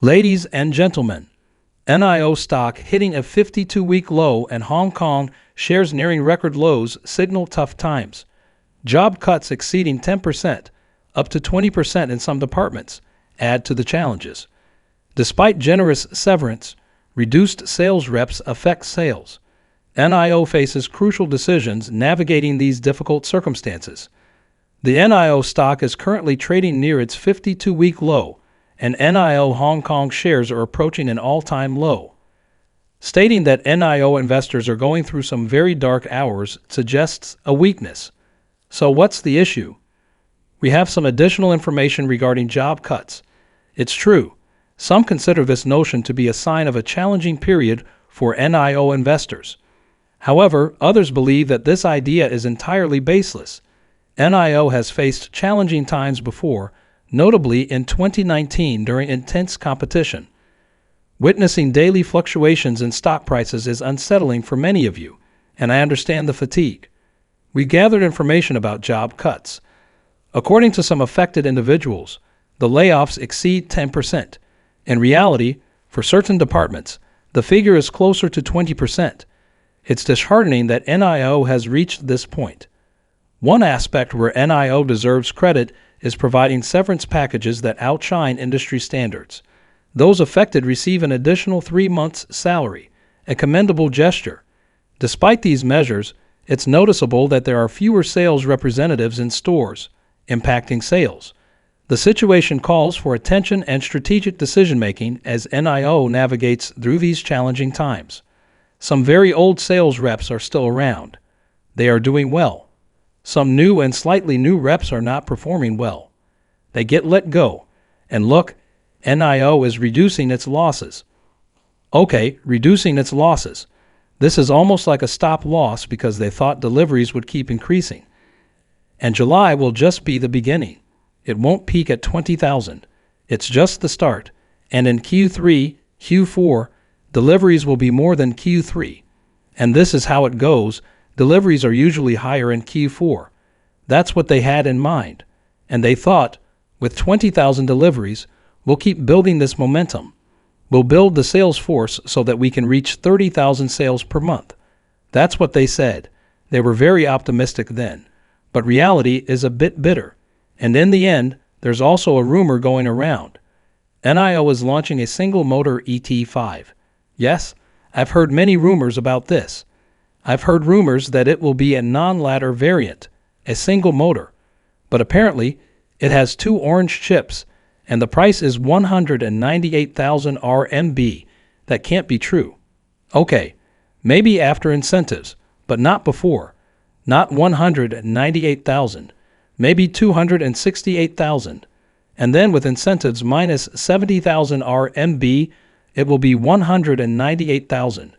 Ladies and gentlemen, NIO stock hitting a 52-week low and Hong Kong shares nearing record lows signal tough times. Job cuts exceeding 10%, up to 20% in some departments, add to the challenges. Despite generous severance, reduced sales reps affect sales. NIO faces crucial decisions navigating these difficult circumstances. The NIO stock is currently trading near its 52-week low, and NIO Hong Kong shares are approaching an all-time low. Stating that NIO investors are going through some very dark hours suggests a weakness. So what's the issue? We have some additional information regarding job cuts. It's true, some consider this notion to be a sign of a challenging period for NIO investors. However, others believe that this idea is entirely baseless. NIO has faced challenging times before, notably in 2019 during intense competition. Witnessing daily fluctuations in stock prices is unsettling for many of you, and I understand the fatigue. We gathered information about job cuts. According to some affected individuals, the layoffs exceed 10%. In reality, for certain departments, the figure is closer to 20%. It's disheartening that NIO has reached this point. One aspect where NIO deserves credit is providing severance packages that outshine industry standards. Those affected receive an additional 3 months' salary, a commendable gesture. Despite these measures, it's noticeable that there are fewer sales representatives in stores, impacting sales. The situation calls for attention and strategic decision-making as NIO navigates through these challenging times. Some very old sales reps are still around. They are doing well. Some new and slightly new reps are not performing well. They get let go. And look, NIO is reducing its losses. Okay, reducing its losses. This is almost like a stop loss because they thought deliveries would keep increasing. And July will just be the beginning. It won't peak at 20,000. It's just the start. And in Q3, Q4, deliveries will be more than Q3. And this is how it goes. Deliveries are usually higher in Q4. That's what they had in mind. And they thought, with 20,000 deliveries, we'll keep building this momentum. We'll build the sales force so that we can reach 30,000 sales per month. That's what they said. They were very optimistic then. But reality is a bit bitter. And in the end, there's also a rumor going around. NIO is launching a single-motor ET5. Yes, I've heard many rumors about this. I've heard rumors that it will be a non-ladder variant, a single motor. But apparently, it has 2 orange chips, and the price is 198,000 RMB. That can't be true. Okay, maybe after incentives, but not before. Not 198,000, maybe 268,000. And then with incentives minus 70,000 RMB, it will be 198,000.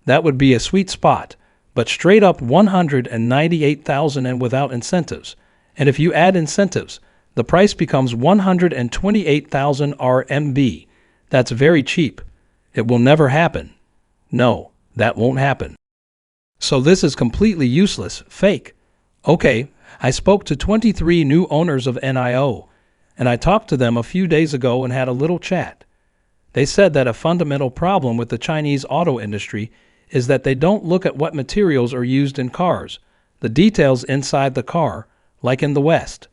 That would be a sweet spot, but straight up 198,000 and without incentives. And if you add incentives, the price becomes 128,000 RMB. That's very cheap. It will never happen. No, that won't happen. So this is completely useless, fake. Okay, I spoke to 23 new owners of NIO, and I talked to them a few days ago and had a little chat. They said that a fundamental problem with the Chinese auto industry is that they don't look at what materials are used in cars, the details inside the car, like in the West.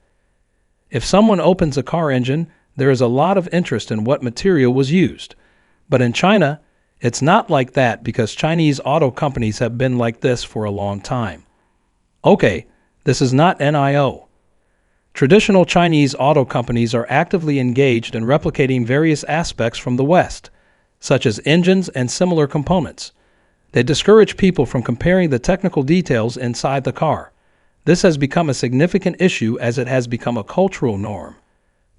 If someone opens a car engine, there is a lot of interest in what material was used. But in China, it's not like that because Chinese auto companies have been like this for a long time. Okay, this is not NIO. Traditional Chinese auto companies are actively engaged in replicating various aspects from the West, such as engines and similar components. They discourage people from comparing the technical details inside the car. This has become a significant issue as it has become a cultural norm.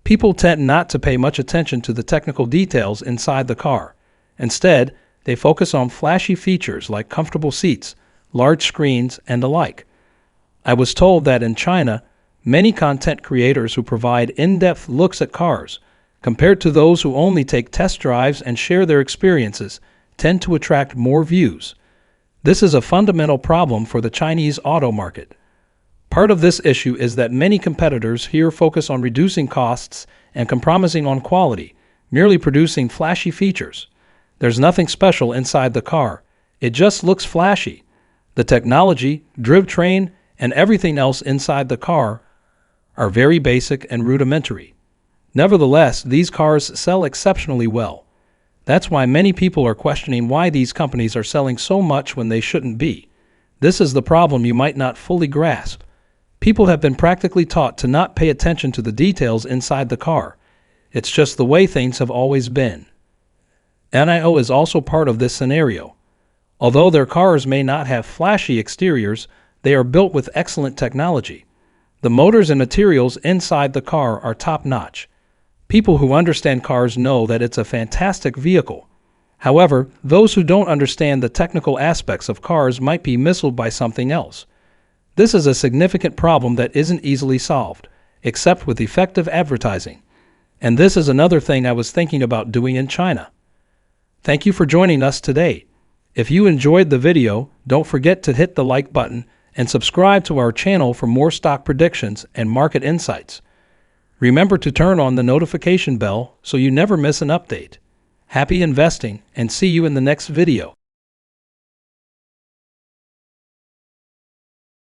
People tend not to pay much attention to the technical details inside the car. Instead, they focus on flashy features like comfortable seats, large screens, and the like. I was told that in China, many content creators who provide in-depth looks at cars, compared to those who only take test drives and share their experiences, tend to attract more views. This is a fundamental problem for the Chinese auto market. Part of this issue is that many competitors here focus on reducing costs and compromising on quality, merely producing flashy features. There's nothing special inside the car. It just looks flashy. The technology, drivetrain, and everything else inside the car are very basic and rudimentary. Nevertheless, these cars sell exceptionally well. That's why many people are questioning why these companies are selling so much when they shouldn't be. This is the problem you might not fully grasp. People have been practically taught to not pay attention to the details inside the car. It's just the way things have always been. NIO is also part of this scenario. Although their cars may not have flashy exteriors, they are built with excellent technology. The motors and materials inside the car are top-notch. People who understand cars know that it's a fantastic vehicle. However, those who don't understand the technical aspects of cars might be misled by something else. This is a significant problem that isn't easily solved, except with effective advertising. And this is another thing I was thinking about doing in China. Thank you for joining us today. If you enjoyed the video, don't forget to hit the like button and subscribe to our channel for more stock predictions and market insights. Remember to turn on the notification bell so you never miss an update. Happy investing and see you in the next video.